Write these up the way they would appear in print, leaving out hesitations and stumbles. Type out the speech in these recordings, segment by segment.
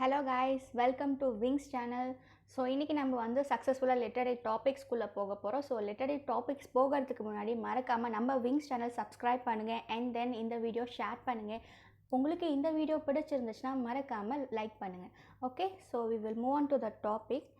Hello guys, welcome to wings channel. So இன்றைக்கி நம்ம வந்து சக்ஸஸ்ஃபுல்லாக லிட்டரரி டாபிக்ஸ்குள்ளே போக போகிறோம். ஸோ லிட்டரரி டாபிக்ஸ் போகிறதுக்கு முன்னாடி மறக்காமல் நம்ம விங்ஸ் சேனல் சப்ஸ்கிரைப் பண்ணுங்கள் அண்ட் தென் இந்த வீடியோ ஷேர் பண்ணுங்கள். உங்களுக்கு இந்த வீடியோ பிடிச்சிருந்துச்சுன்னா மறக்காமல் லைக் பண்ணுங்கள். Okay, so we will move on to the topic.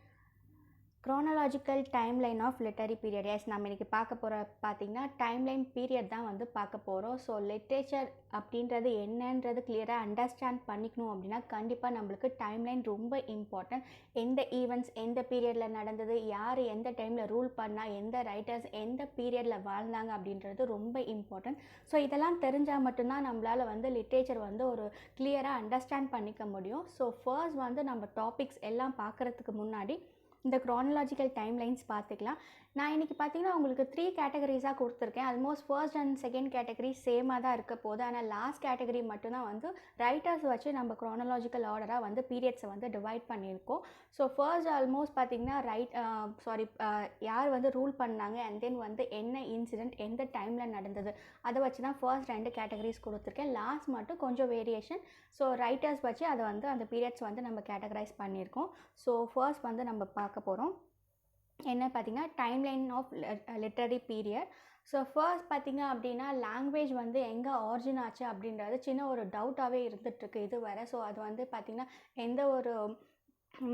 Chronological timeline of literary period. Yes, நம்ம இன்றைக்கி பார்க்க போகிற பார்த்திங்கன்னா டைம்லைன் பீரியட் தான் வந்து பார்க்க போகிறோம். ஸோ லிட்ரேச்சர் அப்படின்றது என்னன்றது கிளியராக அண்டர்ஸ்டாண்ட் பண்ணிக்கணும் அப்படின்னா கண்டிப்பாக நம்மளுக்கு டைம்லைன் ரொம்ப இம்பார்ட்டன்ட். எந்த ஈவெண்ட்ஸ் எந்த பீரியடில் நடந்தது, யார் எந்த டைமில் ரூல் பண்ணால், எந்த ரைட்டர்ஸ் எந்த பீரியடில் வாழ்ந்தாங்க அப்படின்றது ரொம்ப இம்பார்ட்டன்ட். ஸோ இதெல்லாம் தெரிஞ்சால் மட்டும்தான் நம்மளால் வந்து லிட்ரேச்சர் வந்து ஒரு கிளியராக அண்டர்ஸ்டாண்ட் பண்ணிக்க முடியும். ஸோ ஃபர்ஸ்ட் வந்து நம்ம டாபிக்ஸ் எல்லாம் பார்க்குறதுக்கு முன்னாடி இந்த க்ரானலாஜிக்கல் டைம்லைன்ஸ் பார்த்துக்கலாம். நான் இன்றைக்கி பார்த்தீங்கன்னா உங்களுக்கு 3 கேட்டகரிஸாக கொடுத்துருக்கேன். Almost first and second category சேமாக தான் இருக்க போகுது. ஆனால் லாஸ்ட் கேட்டகரி மட்டும்தான் வந்து ரைட்டர்ஸ் வச்சு நம்ம க்ரானலாஜிக்கல் ஆர்டராக வந்து பீரியட்ஸை வந்து டிவைட் பண்ணியிருக்கோம். ஸோ ஃபர்ஸ்ட் ஆல்மோஸ்ட் பார்த்திங்கன்னா யார் வந்து ரூல் பண்ணாங்க அண்ட் தென் வந்து என்ன இன்சிடெண்ட் எந்த டைமில் நடந்தது அதை வச்சு தான் ஃபர்ஸ்ட் 2 கேட்டகரிஸ் கொடுத்துருக்கேன். லாஸ்ட் மட்டும் கொஞ்சம் வேரியேஷன். ஸோ ரைட்டர்ஸ் வச்சு அதை வந்து அந்த பீரியட்ஸ் வந்து நம்ம கேட்டகரைஸ் பண்ணியிருக்கோம். ஸோ ஃபர்ஸ்ட் வந்து நம்ம பார்க்க போகிறோம் என்ன பார்த்திங்கன்னா timeline of literary period. So first பார்த்திங்க அப்படின்னா லாங்குவேஜ் வந்து எங்கே ஆரிஜின் ஆச்சு அப்படின்றது சின்ன ஒரு டவுட்டாகவே இருந்துகிட்ருக்கு இதுவரை. ஸோ அது வந்து பார்த்திங்கன்னா எந்த ஒரு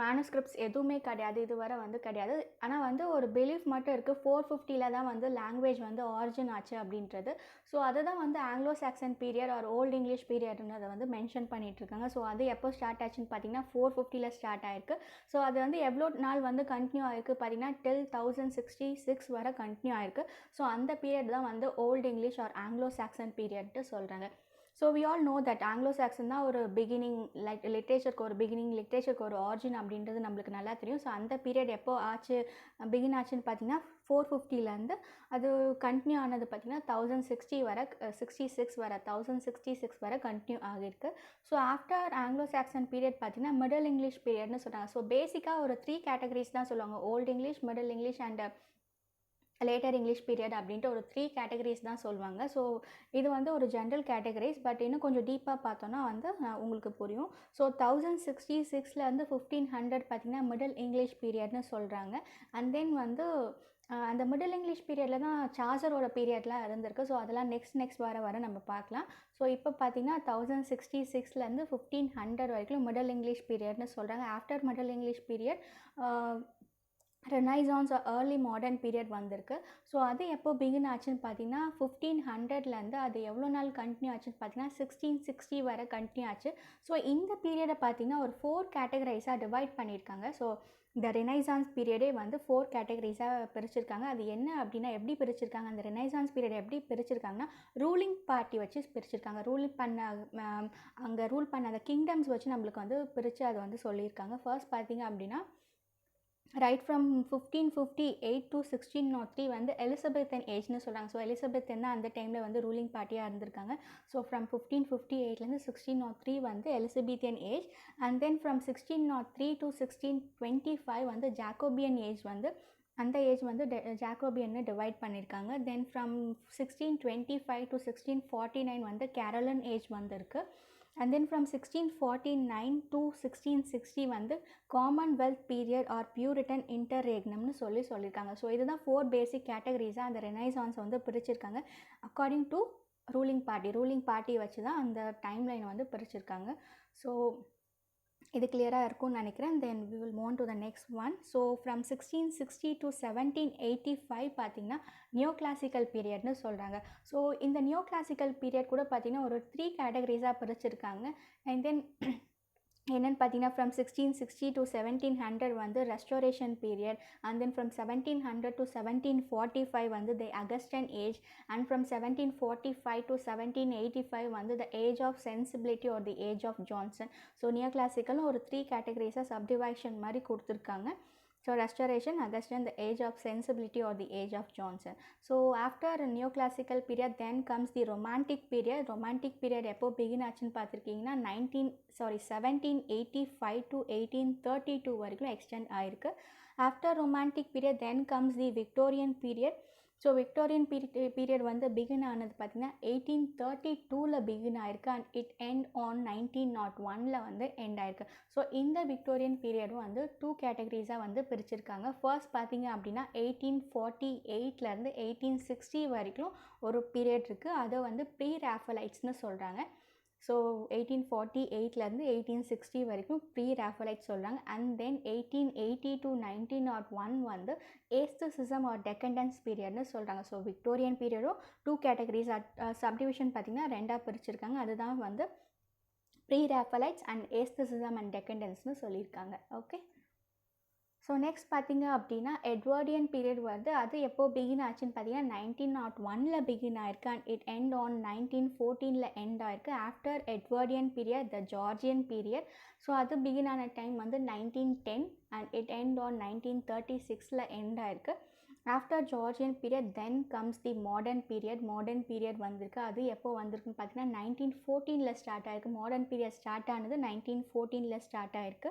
மேனுஸ்கிரிப்ட்ஸ் எதுவுமே கிடையாது, இதுவரை வந்து கிடையாது. ஆனால் வந்து ஒரு பிலீஃப் மட்டும் இருக்குது, 450 தான் வந்து லாங்குவேஜ் வந்து ஆரிஜின் ஆச்சு அப்படின்றது. ஸோ அதை தான் வந்து Anglo Saxon period or old English பீரியட்னு அதை வந்து மென்ஷன் பண்ணிகிட்ருக்காங்க. ஸோ அது எப்போ ஸ்டார்ட் ஆச்சுன்னு பார்த்தீங்கன்னா 450 ஸ்டார்ட் ஆயிருக்கு. ஸோ அது வந்து எவ்வளோ நாள் வந்து கண்டினியூ ஆகிருக்கு பார்த்தீங்கன்னா டில் 1066 வரை கண்டினியூ ஆகிருக்கு. ஸோ அந்த பீரியட் தான் வந்து old English or Anglo Saxon பீரியட்ட்டு சொல்கிறாங்க. So we all know that Anglo Saxon தான் ஒரு பிகினிங், லைக் லிட்ரேச்சருக்கு ஒரு பிகினிங், லிட்ரேச்சருக்கு ஒரு ஆரிஜின் அப்படின்றது நம்மளுக்கு நல்லா தெரியும். ஸோ அந்த பீரியட் எப்போ ஆச்சு, பிகின் ஆச்சுன்னு பார்த்தீங்கன்னா 450 அது கண்டினியூ ஆனது பார்த்திங்கன்னா 1060 வரை 66 வரை 1066 வரை கண்டினியூ ஆகிருக்கு. So after Anglo Saxon period பார்த்திங்கன்னா மிடில் இங்கிலீஷ் பீரியட்னு சொல்கிறாங்க. ஸோ பேசிக்காக ஒரு 3 கேட்டகரிஸ் தான் சொல்லுவாங்க. Old English, middle English and later English period அப்படின்ட்டு ஒரு 3 கேட்டகரிஸ் தான் சொல்லுவாங்க. ஸோ இது வந்து ஒரு ஜென்ரல் கேட்டகரிஸ். பட் இன்னும் கொஞ்சம் டீப்பாக பார்த்தோன்னா வந்து உங்களுக்கு புரியும். ஸோ 1066 1500 பார்த்திங்கன்னா மிடில் இங்கிலீஷ் பீரியட்னு சொல்கிறாங்க. அண்ட் தென் வந்து அந்த மிடில் இங்கிலீஷ் பீரியடில் தான் சார்ஜரோட பீரியட்லாம் இருந்திருக்கு. ஸோ அதெல்லாம் நெக்ஸ்ட் வர நம்ம பார்க்கலாம். ஸோ இப்போ பார்த்திங்கன்னா 1066 1500 வரைக்கும் மிடில் இங்கிலீஷ் பீரியட்னு சொல்கிறாங்க. After middle English period Renaissance early modern period வந்திருக்கு. ஸோ அது எப்போ பிகின் ஆச்சுன்னு பார்த்தீங்கன்னா 1500 அது எவ்வளோ நாள் கண்டினியூ ஆச்சுன்னு பார்த்தீங்கன்னா 1660 வரை கண்டினியூ ஆச்சு. ஸோ இந்த பீரியடை பார்த்தீங்கன்னா ஒரு 4 கேட்டகரைஸாக டிவைட் பண்ணியிருக்காங்க. ஸோ இந்த ரெனைசான்ஸ் பீரியடே வந்து 4 கேட்டகரிஸாக பிரிச்சிருக்காங்க. அது என்ன அப்படின்னா எப்படி பிரிச்சிருக்காங்க, அந்த ரெனைசான்ஸ் பீரியட் எப்படி பிரிச்சிருக்காங்கன்னா ரூலிங் பார்ட்டி வச்சு பிரிச்சிருக்காங்க. அங்கே ரூல் பண்ண அந்த கிங்டம்ஸ் வச்சு நம்மளுக்கு வந்து பிரித்து அதை வந்து சொல்லியிருக்காங்க. ஃபர்ஸ்ட் பார்த்தீங்க அப்படின்னா ரைட் ஃப்ரம் 1558 to 1603 வந்து எலிசபெத்தன் ஏஜ்னு சொல்கிறாங்க. ஸோ எலிசபெத்தன் தான் அந்த டைமில் வந்து ரூலிங் பார்ட்டியாக இருந்திருக்காங்க. ஸோ ஃப்ரம் 1558 1603 வந்து Elizabethan age. And then from 1603 to 1625 வந்து ஜாக்கோபியன் ஏஜ் வந்து அந்த ஏஜ் வந்து ஜாக்கோபியன்னு டிவைட் பண்ணியிருக்காங்க. தென் ஃப்ரம் 1625 to 1649 வந்து கேரளன் ஏஜ் வந்திருக்கு. அண்ட் தென் ஃப்ரம் 1649 to 1660 வந்து காமன்வெல்த் பீரியட் ஆர் பியூரிட்டன் இன்டர்ரேக்னம்னு சொல்லியிருக்காங்க. ஸோ இதுதான் 4 பேசிக் கேட்டகரிஸாக அந்த ரெனைசான்ஸ் வந்து பிரிச்சிருக்காங்க. அக்கார்டிங் டு ரூலிங் பார்ட்டி வச்சு தான் அந்த டைம்லைனை வந்து பிரிச்சிருக்காங்க. ஸோ இது கிளியராக இருக்கும்னு நினைக்கிறேன். Then we will move to the next one. So from 1660 to 1785 பார்த்திங்கன்னா நியோ கிளாசிக்கல் பீரியட்னு சொல்கிறாங்க. ஸோ இந்த நியோ கிளாசிக்கல் பீரியட் கூட பார்த்திங்கன்னா ஒரு 3 கேட்டகரிஸாக பிரிச்சிருக்காங்க. அண்ட் தென் என்னென்னு பார்த்தீங்கன்னா ஃப்ரம் 1660 to 1700 வந்து restoration period. And then from 1700 to 1745 வந்து the Augustan age. And from 1745 to 1785 வந்து the age of sensibility or the age of Johnson. So neo கிளாசிக்கலும் ஒரு 3 கேட்டகரிஸாக சப்டிவைஷன் மாதிரி கொடுத்துருக்காங்க. So restoration, Augustine, the age of sensibility or the age of Johnson. So after a neoclassical period then comes the romantic period. Romantic period எப்போ begin ஆச்சுன்னு பார்த்துருக்கீங்கன்னா 1785 to 1832 வரைக்கும் extend ஆயிருக்கு. After romantic period then comes the Victorian period. So Victorian period வந்து begin ஆனது பார்த்திங்கன்னா 1832ல் begin ஆயிருக்கு and it end on 1901ல் வந்து end ஆயிருக்கு. ஸோ இந்த விக்டோரியன் பீரியடும் வந்து 2 கேட்டகரிஸாக வந்து பிரிச்சிருக்காங்க. ஃபர்ஸ்ட் பார்த்திங்க அப்படின்னா 1848லேருந்து 1860 வரைக்கும் ஒரு பீரியட் இருக்குது. அதை வந்து ப்ரீ ராஃபலைட்ஸ்னு சொல்கிறாங்க. ஸோ 1848லேருந்து 1860 வரைக்கும் ப்ரீ ராஃபலைட் சொல்கிறாங்க. அண்ட் தென் 1880 to 1901 வந்து ஏஸ்தசிசம் ஆர் டெக்கண்டன்ஸ் பீரியட்னு சொல்கிறாங்க. ஸோ விக்டோரியன் பீரியடும் 2 கேட்டகரிஸ் சப்டிவிஷன் பார்த்திங்கன்னா 2ஆக பிரிச்சிருக்காங்க. அதுதான் வந்து ப்ரீ ராஃபலைட்ஸ் அண்ட் ஏஸ்தசிசம் அண்ட் டெக்கண்டன்ஸ்னு சொல்லியிருக்காங்க. ஓகே, ஸோ நெக்ஸ்ட் பார்த்திங்க அப்படின்னா எட்வர்டியன் பீரியட் வருது. அது எப்போ பிகின் ஆச்சுன்னு பார்த்தீங்கன்னா 1901ல் பிகின் ஆயிருக்கு அண்ட் இட் எண்ட் ஆன் 1914ல் எண்ட் ஆயிருக்கு. After Edwardian period the Georgian period. So அது பிகின் ஆன டைம் வந்து 1910 அண்ட் இட் எண்ட் ஆன் 1936ல் எண்ட் ஆயிருக்கு. After Georgian period then comes the modern period வந்திருக்கு. அது எப்போ வந்திருக்குன்னு பார்த்தீங்கன்னா 1914ல் ஸ்டார்ட் ஆயிருக்கு. மாடர்ன் பீரியட் ஸ்டார்ட் ஆனது 1914ல் ஸ்டார்ட் ஆயிருக்கு.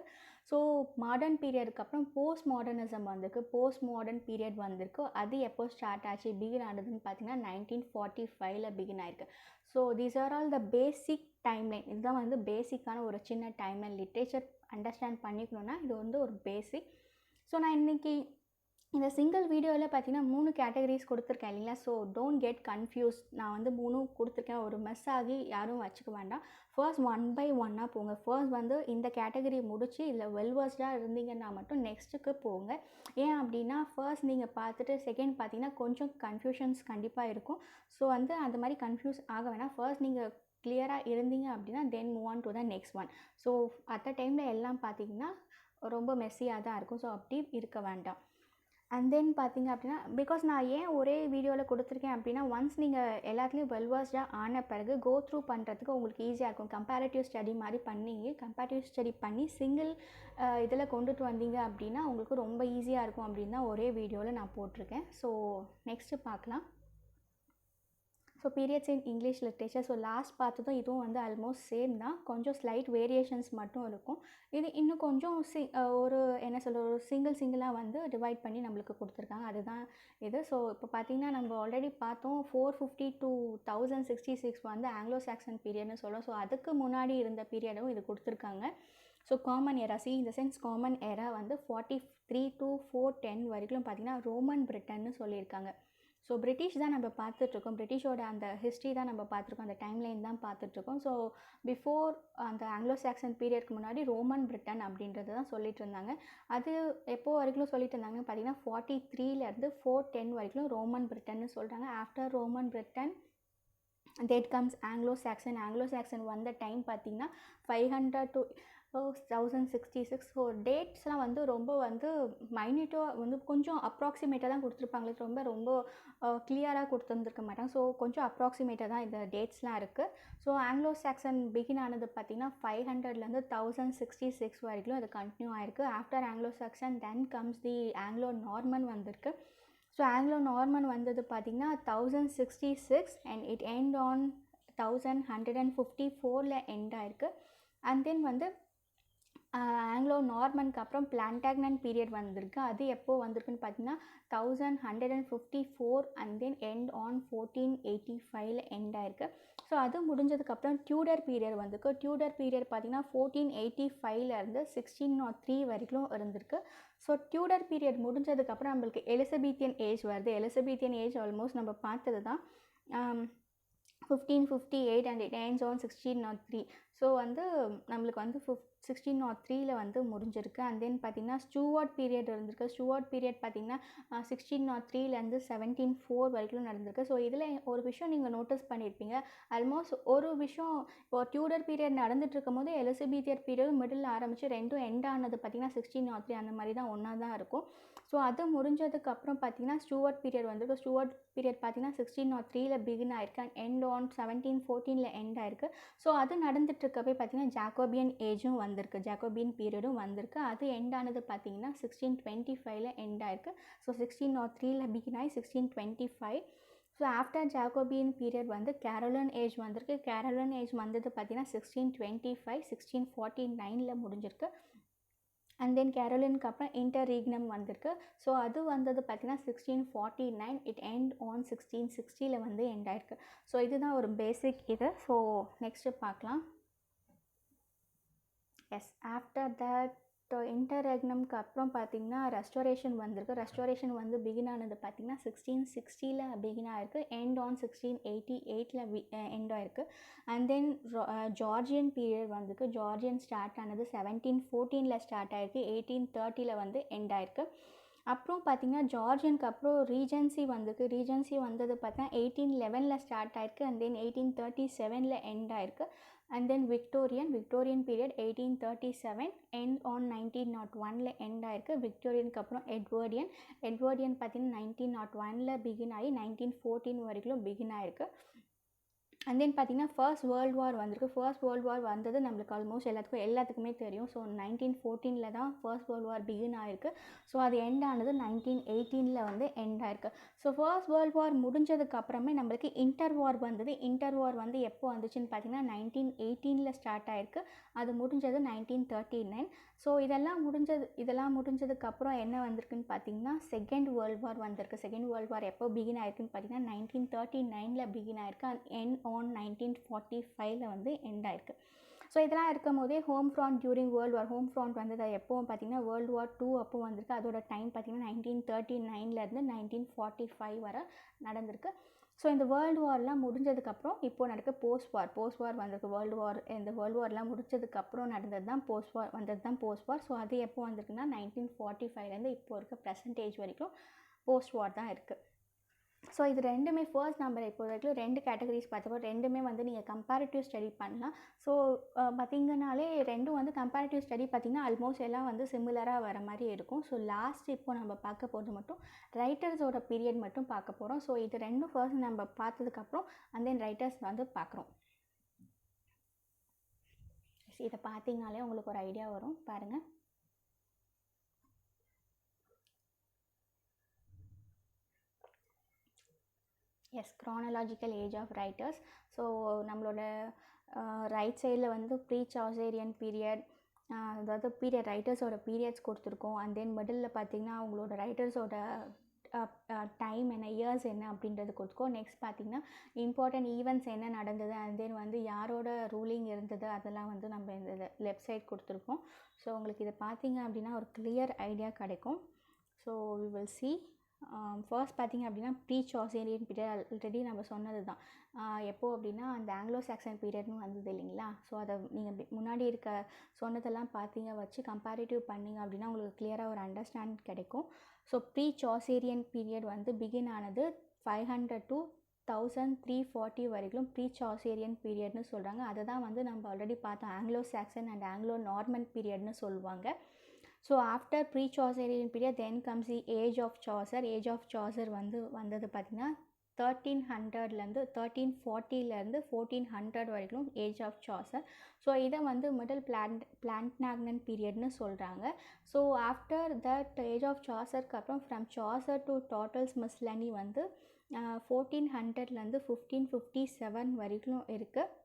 ஸோ மாடர்ன் பீரியடுக்கு அப்புறம் போஸ்ட் மாடர்னிசம் வந்திருக்கு. போஸ்ட் மாடர்ன் பீரியட் வந்திருக்கு. அது எப்போ ஸ்டார்ட் ஆச்சு பிகின் ஆனதுன்னு பார்த்தீங்கன்னா 1945ல் பிகின் ஆயிருக்கு. So these are all the basic timeline. இதுதான் வந்து பேசிக்கான ஒரு சின்ன டைம்லைன். லிட்ரேச்சர் அண்டர்ஸ்டாண்ட் பண்ணிக்கணுன்னா இது வந்து ஒரு பேசிக். ஸோ நான் இன்றைக்கி இந்த சிங்கிள் வீடியோவில் பார்த்தீங்கன்னா 3 கேட்டகரிஸ் கொடுத்துருக்கேன் இல்லைங்களா. So don't get confuse. நான் வந்து 3 கொடுத்துருக்கேன். ஒரு மெஸ் ஆகி யாரும் வச்சுக்க வேண்டாம். ஃபர்ஸ்ட் 1 by 1 போங்க. ஃபர்ஸ்ட் வந்து இந்த கேட்டகரி முடித்து இல்லை வெல்வர்ஸ்டாக இருந்தீங்கன்னா மட்டும் நெக்ஸ்ட்டுக்கு போங்க. ஏன் அப்படின்னா ஃபர்ஸ்ட் நீங்கள் பார்த்துட்டு செகண்ட் பார்த்தீங்கன்னா கொஞ்சம் கன்ஃபியூஷன்ஸ் கண்டிப்பாக இருக்கும். ஸோ வந்து அந்த மாதிரி கன்ஃபியூஸ் ஆக வேணாம். ஃபர்ஸ்ட் நீங்கள் கிளியராக இருந்தீங்க அப்படின்னா then move on to the next one. So at டைமில் எல்லாம் பார்த்தீங்கன்னா ரொம்ப மெஸ்ஸியாக தான் இருக்கும். ஸோ அப்படி இருக்க வேண்டாம். அண்ட் தென் பார்த்திங்க அப்படின்னா பிகாஸ் நான் ஏன் ஒரே வீடியோவில் கொடுத்துருக்கேன் அப்படின்னா ஒன்ஸ் நீங்கள் எல்லாத்துலேயும் வெல்வர்ஸ்டாக ஆன பிறகு கோ த்ரூ பண்ணுறதுக்கு உங்களுக்கு ஈஸியாக இருக்கும். கம்பேரிட்டிவ் ஸ்டடி மாதிரி கம்பேரிட்டிவ் ஸ்டடி பண்ணி சிங்கிள் இதில் கொண்டுட்டு வந்தீங்க அப்படின்னா உங்களுக்கு ரொம்ப ஈஸியாக இருக்கும் அப்படின்னு தான் ஒரே வீடியோவில் நான் போட்டிருக்கேன். ஸோ நெக்ஸ்ட்டு பார்க்கலாம். So periods in English literature. So last பார்த்ததும் இதுவும் வந்து ஆல்மோஸ்ட் சேம் தான். கொஞ்சம் ஸ்லைட் வேரியேஷன்ஸ் மட்டும் இருக்கும். இது இன்னும் கொஞ்சம் ஒரு என்ன சொல்கிற ஒரு சிங்கிளாக வந்து டிவைட் பண்ணி நம்மளுக்கு கொடுத்துருக்காங்க. அதுதான் இது. ஸோ இப்போ பார்த்திங்கன்னா நம்ம ஆல்ரெடி பார்த்தோம் 450 to 1066 வந்து ஆங்கிலோ சாக்சன் பீரியட்னு சொல்லுவோம். ஸோ அதுக்கு முன்னாடி இருந்த பீரியடும் இது கொடுத்துருக்காங்க. ஸோ காமன் எரா இந்த சென்ஸ் காமன் எரா வந்து 43 to 410 வரைக்கும் பார்த்திங்கன்னா ரோமன் பிரிட்டன்னு சொல்லியிருக்காங்க. ஸோ பிரிட்டிஷ் தான் நம்ம பார்த்துட்ருக்கோம். பிரிட்டிஷோட அந்த ஹிஸ்ட்ரி தான் நம்ம பார்த்துருக்கோம். அந்த டைம்லைன் தான் பார்த்துட்ருக்கோம். ஸோ பிஃபோர் அந்த ஆங்கிலோ சாக்சன் பீரியட்க்கு முன்னாடி ரோமன் பிரிட்டன் அப்படின்றது தான் சொல்லிட்டு இருந்தாங்க. அது எப்போ வரைக்கும் சொல்லிட்டு இருந்தாங்கன்னு பார்த்தீங்கன்னா 43லேருந்து 410 வரைக்கும் ரோமன் பிரிட்டன்னு சொல்கிறாங்க. After Roman Britain that comes Anglo Saxon வந்த டைம் பார்த்திங்கன்னா 500 to 1066. ஸோ டேட்ஸ்லாம் வந்து ரொம்ப வந்து மைன்யூட்டாக வந்து கொஞ்சம் அப்ராக்சிமேட்டாக தான் கொடுத்துருப்பாங்களே, ரொம்ப கிளியராக கொடுத்துருந்துருக்க மாட்டாங்க. ஸோ கொஞ்சம் அப்ராக்சிமேட்டாக தான் இந்த டேட்ஸ்லாம் இருக்குது. ஸோ ஆங்கிலோ சாக்சன் பிகின் ஆனது பார்த்திங்கன்னா 500லேருந்து 1066 வரைக்கும் அது கண்டினியூ ஆகிருக்கு. After Anglo Saxon then comes the Anglo Norman வந்திருக்கு. ஸோ ஆங்கிலோ நார்மன் வந்தது பார்த்திங்கன்னா 1066 அண்ட் இட் எண்ட் ஆன் 1154ல் எண்ட் ஆயிருக்கு. அண்ட் தென் வந்து ஆங்கிலோ நார்மனுக்கு அப்புறம் பிளான்டாக்னன் பீரியட் வந்திருக்கு. அது எப்போ வந்திருக்குன்னு பார்த்தீங்கன்னா 1154 அண்ட் தென் எண்ட் ஆன் 1485ல் எண்ட் ஆயிருக்கு. ஸோ அது முடிஞ்சதுக்கப்புறம் டியூடர் பீரியட் வந்திருக்கு. டியூடர் பீரியட் பார்த்திங்கன்னா 1485லேருந்து 1603 வரைக்கும் இருந்திருக்கு. ஸோ டியூடர் பீரியட் முடிஞ்சதுக்கப்புறம் நம்மளுக்கு எலிசபெத்தியன் ஏஜ் வருது. எலிசபெத்தியன் ஏஜ் ஆல்மோஸ்ட் நம்ம பார்த்தது தான் 1558 and it ends on 1603. So வந்து நம்மளுக்கு வந்து 1603ல் வந்து முடிஞ்சிருக்கு. அண்ட் தென் பார்த்திங்கன்னா ஸ்டூவர்ட் பீரியட் இருந்திருக்கு. ஸ்டூவர்ட் பீரியட் பார்த்திங்கன்னா 1603லேருந்து 1704 வரைக்கும் நடந்திருக்கு. ஸோ இதில் ஒரு விஷயம் நீங்கள் நோட்டீஸ் பண்ணியிருப்பீங்க. ஆல்மோஸ்ட் ஒரு விஷயம் இப்போ டியூடர் பீரியட் நடந்துட்டு இருக்கும் போது எலிசபெத்தியன் பீரியட் மிடில் ஆரம்பித்து ரெண்டும் எண்ட் ஆனது பார்த்திங்கன்னா 1603 அந்த மாதிரி தான் ஒன்றா தான் இருக்கும். ஸோ அது முடிஞ்சதுக்கப்புறம் பார்த்திங்கன்னா ஸ்டூவர்ட் பீரியட் வந்திருக்கு. ஸ்டூவர்ட் பீரியட் பார்த்திங்கன்னா 1603ல் பிகின் ஆயிருக்கு அண்ட் எண்ட் ஆன் 1714ல் எண்ட் ஆயிருக்கு. ஸோ அது நடந்துட்டு இருக்கப்பே பார்த்திங்கன்னா ஜாக்கோபியன் ஏஜும் வந்திருக்கு. ஜாக்கோபியன் பீரியடும் வந்திருக்கு. அது எண்ட் ஆனது பார்த்திங்கன்னா 1625ல் எண்ட் ஆயிருக்கு. ஸோ 1603ல் பிகின் ஆகி 1625. ஸோ ஆஃப்டர் ஜாக்கோபியன் பீரியட் வந்து கேரோலின் ஏஜ் வந்திருக்கு. கேரோலின் ஏஜ் வந்தது பார்த்திங்கன்னா 1625 1649ல் முடிஞ்சிருக்கு. அண்ட் தென் கேரோலினுக்கு அப்புறம் இன்டர்ரீக்னம் வந்திருக்கு. ஸோ அது வந்தது பார்த்திங்கன்னா 1649. இட் எண்ட் ஆன் 1660 வந்து எண்ட் ஆயிருக்கு. ஸோ இதுதான் ஒரு பேசிக் இது. ஸோ நெக்ஸ்ட்டு பார்க்கலாம். எஸ், ஆஃப்டர் தட் இன்டர்ரெக்னம்க்கு அப்புறம் பார்த்திங்கன்னா ரெஸ்டோரேஷன் வந்திருக்கு. ரெஸ்டோரேஷன் வந்து பிகின் ஆனது பார்த்திங்கன்னா 1660 பிகின் ஆகிருக்கு. எண்ட் ஆன் 1688 எண்ட் ஆகிருக்கு. அண்ட் தென் ஜார்ஜியன் பீரியட் வந்திருக்கு. ஜார்ஜியன் ஸ்டார்ட் ஆனது 1714 ஸ்டார்ட் ஆகிருக்கு. 1830 வந்து எண்ட் ஆகிருக்கு. அப்புறம் பார்த்திங்கன்னா ஜார்ஜியனுக்கு அப்புறம் ரீஜென்சி வந்திருக்கு. ரீஜென்சி வந்தது பார்த்தீங்கன்னா 1811 ஸ்டார்ட் ஆகிருக்கு. அண்ட் தென் 1837 எண்ட் ஆகிருக்கு. And then Victorian period 1837 end on 1901 end ஆயிருக்கு. விக்டோரியனுக்கு அப்புறம் எட்வர்டியன் பார்த்தீங்கன்னா 1901 பிகின் ஆகி 1914 வரைக்கும் பிகின் ஆயிருக்கு. அண்ட் தென் பார்த்திங்கன்னா ஃபர்ஸ்ட் வேர்ல்டு வார் வந்திருக்கு. ஃபர்ஸ்ட் வேர்ல்டு வார் வந்தது நம்மளுக்கு ஆல்மோஸ்ட் எல்லாத்துக்குமே தெரியும். ஸோ 1914 தான் ஃபர்ஸ்ட் வேர்ல்டு வார் பிகின் ஆகிருக்கு. ஸோ அது எண்ட் ஆனது 1918 வந்து எண்ட் ஆயிருக்கு. ஸோ ஃபர்ஸ்ட் வேர்ல்டு வார் முடிஞ்சதுக்கு அப்புறமே நம்மளுக்கு இன்டர் வார் வந்தது. இன்டர் வார் வந்து எப்போ வந்துச்சுன்னு பார்த்தீங்கன்னா 1918 ஸ்டார்ட் ஆகிருக்கு. அது முடிஞ்சது 1939. ஸோ இதெல்லாம் முடிஞ்சதுக்கப்புறம் என்ன வந்திருக்குன்னு பார்த்தீங்கன்னா செகண்ட் வேர்ல்டு வார் வந்திருக்கு. செகண்ட் வேர்ல்டு வார் எப்போ பிகின் ஆயிருக்குன்னு பார்த்தீங்கன்னா 1939 பிகின் ஆயிருக்கு. எண்ட் ஆன் 1945 வந்து எண்ட் ஆயிருக்கு. ஸோ இதெல்லாம் இருக்கும் போதே home front during world war, home front வந்தது எப்போவும் பார்த்தீங்கன்னா வேர்ல்டு வார் 2 அப்போ வந்திருக்கு. அதோட டைம் பார்த்தீங்கன்னா 1939 1945 வரை நடந்திருக்கு. ஸோ இந்த வேர்ல்டு வார்லாம் முடிஞ்சதுக்கப்புறம் இப்போ நடக்க போஸ்ட் வார் வந்திருக்கு. இந்த வேர்ல்டு வார்லாம் முடிச்சதுக்கப்புறம் வந்தது தான் போஸ்ட் வார். ஸோ அது எப்போ வந்திருக்குன்னா 1945 இப்போ இருக்க ப்ரெசன்டேஜ் வரைக்கும் போஸ்ட் வார் தான் இருக்குது. ஸோ இது ரெண்டுமே ஃபர்ஸ்ட் நம்பர் இப்போ வரைக்கும் 2 கேட்டகரிஸ் பார்த்தப்போ ரெண்டுமே வந்து நீங்கள் கம்பேரிட்டிவ் ஸ்டடி பண்ணலாம். ஸோ பார்த்திங்கனாலே ரெண்டும் வந்து கம்பேரிட்டிவ் ஸ்டடி பார்த்திங்கன்னா ஆல்மோஸ்ட் எல்லாம் வந்து சிமிலராக வர மாதிரி இருக்கும். ஸோ லாஸ்ட் இப்போ நம்ம பார்க்க போகிறது மட்டும் ரைட்டர்ஸோட பீரியட் மட்டும் பார்க்க போகிறோம். ஸோ இது ரெண்டும் ஃபர்ஸ்ட் நம்ம பார்த்ததுக்கப்புறம் அண்ட் தென் ரைட்டர்ஸ் வந்து பார்க்குறோம். இதை பார்த்திங்கனாலே உங்களுக்கு ஒரு ஐடியா வரும், பாருங்கள். Yes, chronological age of writers. So நம்மளோட ரைட் சைடில் வந்து ப்ரீ சார்ஜேரியன் பீரியட், அதாவது ரைட்டர்ஸோட பீரியட்ஸ் கொடுத்துருக்கோம். அண்ட் தென் மிடில் பார்த்திங்கன்னா அவங்களோட ரைட்டர்ஸோட டைம் என்ன, இயர்ஸ் என்ன அப்படின்றது கொடுத்துருக்கோம். நெக்ஸ்ட் பார்த்திங்கன்னா இம்பார்ட்டன்ட் ஈவெண்ட்ஸ் என்ன நடந்தது, அண்ட் தென் வந்து யாரோட ரூலிங் இருந்தது அதெல்லாம் வந்து நம்ம இந்த லெஃப்ட் சைட் கொடுத்துருக்கோம். ஸோ உங்களுக்கு இதை பார்த்திங்க அப்படின்னா ஒரு கிளியர் ஐடியா கிடைக்கும். So we will see. First பார்த்திங்க அப்படின்னா ப்ரீ சார்ஜேரியன் பீரியட் ஆல்ரெடி நம்ம சொன்னது தான். எப்போது அப்படின்னா அந்த ஆங்கிலோ சாக்சன் பீரியட்னு வந்தது இல்லைங்களா. ஸோ அதை நீங்கள் முன்னாடி இருக்க சொன்னதெல்லாம் பார்த்தீங்க வச்சு கம்பேரிட்டிவ் பண்ணிங்க அப்படின்னா உங்களுக்கு கிளியராக ஒரு அண்டர்ஸ்டாண்ட் கிடைக்கும். ஸோ ப்ரீ சார்ஜேரியன் பீரியட் வந்து பிகின் ஆனது 500 to 1340 வரைக்கும் ப்ரீ சார்ஜேரியன் பீரியட்னு சொல்கிறாங்க. அதை தான் வந்து நம்ம ஆல்ரெடி பார்த்தோம், Anglo Saxon and Anglo Norman பீரியட்னு சொல்லுவாங்க. So after pre Chaucerian period then comes the age of Chaucer. Age of Chaucer வந்தது பார்த்திங்கன்னா 1300 1340 1400 வரைக்கும் ஏஜ் ஆஃப் சார்சர். ஸோ இதை வந்து மிடில் பிளான்ட்னாக்னன் பீரியட்னு சொல்கிறாங்க. So after that age of சார்சருக்கு அப்புறம் from Chaucer to Tottel's miscellany வந்து 1400 1557 வரைக்கும் இருக்குது.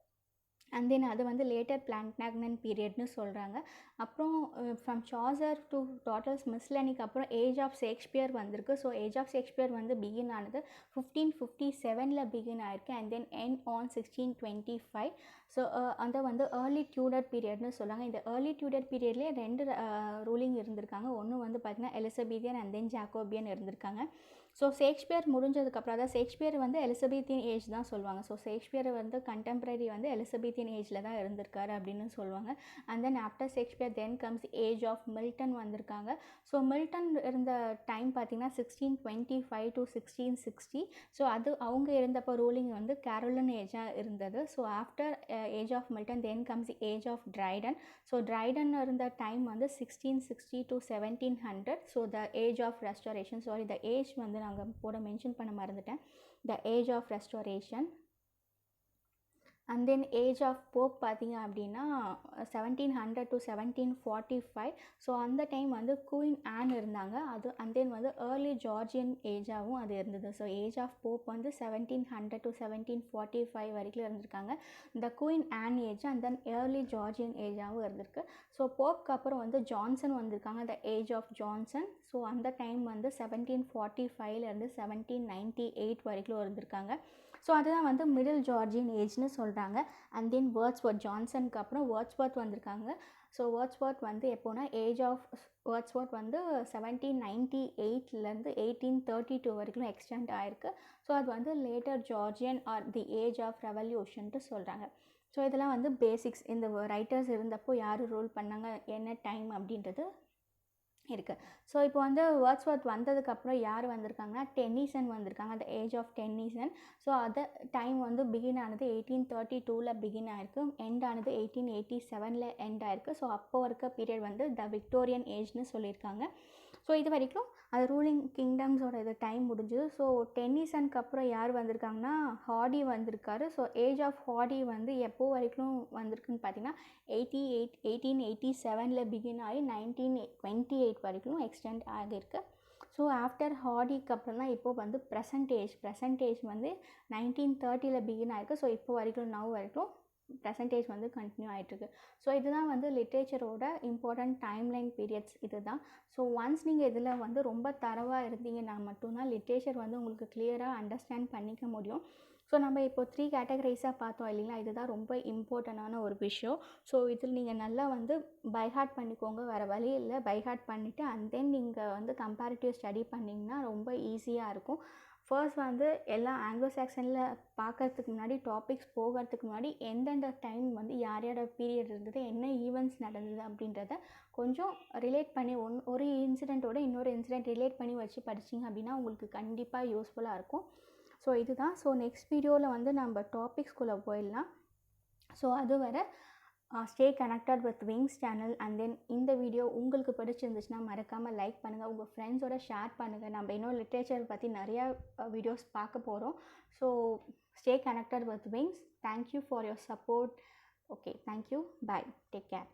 அண்ட் தென் அது வந்து லேட்டர் பிளான்ட்னாக்னன் பீரியட்னு சொல்கிறாங்க. அப்புறம் ஃப்ரம் சார்சர் டு டோட்டல்ஸ் மிஸ்லனிக்கு அப்புறம் ஏஜ் ஆஃப் ஷேக்ஸ்பியர் வந்திருக்கு. ஸோ ஏஜ் ஆஃப் ஷேக்ஸ்பியர் வந்து பிகின் ஆனது 1557 பிகின் ஆயிருக்கு. And then end on 1625. So அதை வந்து ஏர்லி டியூடர் பீரியட்னு சொல்கிறாங்க. இந்த ஏர்லி டியூடர் பீரியட்லேயே 2 ரூலிங் இருந்திருக்காங்க. ஒன்று வந்து பார்த்திங்கன்னா எலிசபெத்தியன் அண்ட் தென் ஜாக்கோபியன் இருந்திருக்காங்க. ஸோ ஷேக்ஸ்பியர் முடிஞ்சதுக்கப்புறம் அதாவது ஷேக்ஸ்பியர் வந்து எலிசபெத்தியன் ஏஜ் தான் சொல்லுவாங்க. ஸோ ஷேக்ஸ்பியர் வந்து கண்டெம்பரரி வந்து எலிசபெத்தியன் ஏஜில் தான் இருந்திருக்காரு அப்படின்னு சொல்லுவாங்க. And then after Shakespeare then comes age of Milton வந்திருக்காங்க. ஸோ மில்டன் இருந்த டைம் பார்த்திங்கன்னா 1625 to 1660. ஸோ அது அவங்க இருந்தப்போ ரூலிங் வந்து கேரோலின் ஏஜாக இருந்தது. So after age of Milton then comes age of Dryden. So Dryden இருந்த டைம் வந்து 1660 to 1700. So the age of restoration, sorry the age வந்து நாங்கள் மென்ஷன் பண்ண மறந்துட்டேன், the age of restoration. And then age of Pope பார்த்தீங்க அப்படின்னா 1700 to 1745. ஸோ அந்த டைம் வந்து குயின் ஆன் இருந்தாங்க. அது அண்ட் தென் வந்து ஏர்லி ஜார்ஜியன் ஏஜாகவும் அது இருந்தது. ஸோ ஏஜ் ஆஃப் போப் வந்து 1700 to 1745 வரைக்கும் இருந்திருக்காங்க. இந்த queen Anne age and then early Georgian ஏஜாகவும் இருந்திருக்கு. ஸோ போப்க்கு அப்புறம் வந்து ஜான்சன் வந்திருக்காங்க, the age of Johnson. So அந்த டைம் வந்து 1745லேருந்து 1798 வரைக்கும் இருந்திருக்காங்க. ஸோ அதுதான் வந்து மிடில் ஜார்ஜியன் ஏஜ்னு சொல்கிறாங்க. அண்ட் தென் வேர்ட்ஸ்வொர்த், ஜான்சனுக்கு அப்புறம் வேர்ட்ஸ்வொர்த் வந்திருக்காங்க. ஸோ வேர்ட்ஸ்வொர்த் வந்து எப்போனா ஏஜ் ஆஃப் வேர்ட்ஸ்வொர்த் வந்து 1798லேருந்து 1832 வரைக்கும் எக்ஸ்டெண்ட் ஆயிருக்கு. ஸோ அது வந்து later Georgian or the age of ரெவல்யூஷன்ட்டு சொல்கிறாங்க. ஸோ இதெல்லாம் வந்து பேசிக்ஸ், இந்த ரைட்டர்ஸ் இருந்தப்போ யார் ரூல் பண்ணாங்க, என்ன டைம் அப்படின்றது இருக்குது. ஸோ இப்போ வந்து வேர்ட்ஸ்வொர்த் வந்ததுக்கப்புறம் யார் வந்திருக்காங்கன்னா டென்னிசன் வந்திருக்காங்க, அந்த ஏஜ் ஆஃப் டென்னிசன். ஸோ அது டைம் வந்து பிகின் ஆனது 1832 பிகின் ஆயிருக்கு, எண்ட் ஆனது 1887 எண்ட் ஆயிருக்கு. ஸோ அப்போ இருக்க பீரியட் வந்து த விக்டோரியன் ஏஜ்னு சொல்லியிருக்காங்க. ஸோ இது வரைக்கும் அது ரூலிங் கிங்டம்ஸோட இது டைம் முடிஞ்சுது. ஸோ டென்னிசனுக்கு அப்புறம் யார் வந்திருக்காங்கன்னா ஹார்டி வந்திருக்காரு. ஸோ ஏஜ் ஆஃப் ஹார்டி வந்து எப்போ வரைக்கும் வந்திருக்குன்னு பார்த்தீங்கன்னா 1887 பிகின் ஆகி 1928 வரைக்கும் எக்ஸ்டெண்ட் ஆகியிருக்கு. ஸோ ஆஃப்டர் ஹார்டிக்கு அப்புறம் தான் இப்போ வந்து ப்ரெசன்ட் ஏஜ் வந்து 1930 பிகின் ஆகிருக்கு. ஸோ இப்போ வரைக்கும் நவ் வரைக்கும் ப்ரெசன்டேஜ் வந்து கண்டினியூ ஆகிட்டுருக்கு. ஸோ இதுதான் வந்து லிட்ரேச்சரோட இம்பார்ட்டண்ட் டைம்லைன் பீரியட்ஸ் இது தான். ஸோ ஒன்ஸ் நீங்கள் இதில் வந்து ரொம்ப தரவாக இருந்தீங்கன்னா மட்டும்தான் லிட்ரேச்சர் வந்து உங்களுக்கு கிளியராக அண்டர்ஸ்டாண்ட் பண்ணிக்க முடியும். ஸோ நம்ம இப்போ 3 கேட்டகரைஸாக பார்த்தோம் இல்லைங்களா, இதுதான் ரொம்ப இம்பார்ட்டண்டான ஒரு விஷயம். ஸோ இதில் நீங்கள் நல்லா வந்து பைஹார்ட் பண்ணிக்கோங்க, வேறு வழி இல்லை. பைஹார்ட் பண்ணிவிட்டு அண்ட் தென் நீங்கள் வந்து கம்பேரிட்டிவ் ஸ்டடி பண்ணிங்கன்னா ரொம்ப ஈஸியாக இருக்கும். ஃபர்ஸ்ட் வந்து எல்லாம் ஆங்கிலோ சாக்சனில் பார்க்கறதுக்கு முன்னாடி, டாபிக்ஸ் போகிறதுக்கு முன்னாடி எந்தெந்த டைம் வந்து யாரோட பீரியட் இருந்தது, என்ன ஈவெண்ட்ஸ் நடந்தது அப்படின்றத கொஞ்சம் ரிலேட் பண்ணி ஒரு இன்சிடெண்ட்டோட இன்னொரு இன்சிடெண்ட் ரிலேட் பண்ணி வச்சு படிச்சிங்க அப்படின்னா உங்களுக்கு கண்டிப்பாக யூஸ்ஃபுல்லாக இருக்கும். ஸோ இதுதான். ஸோ நெக்ஸ்ட் வீடியோவில் வந்து நம்ம டாபிக்ஸ்குள்ளே போயிடலாம். ஸோ அது வரை stay connected with wings channel. And then இந்த வீடியோ உங்களுக்கு பிடிச்சிருந்துச்சுன்னா மறக்காமல் லைக் பண்ணுங்கள், உங்கள் ஃப்ரெண்ட்ஸோட ஷேர் பண்ணுங்கள். நம்ம இன்னும் லிட்ரேச்சர் பற்றி நிறையா வீடியோஸ் பார்க்க போகிறோம். So stay connected with wings. Thank you for your support. Okay, thank you, bye, take care.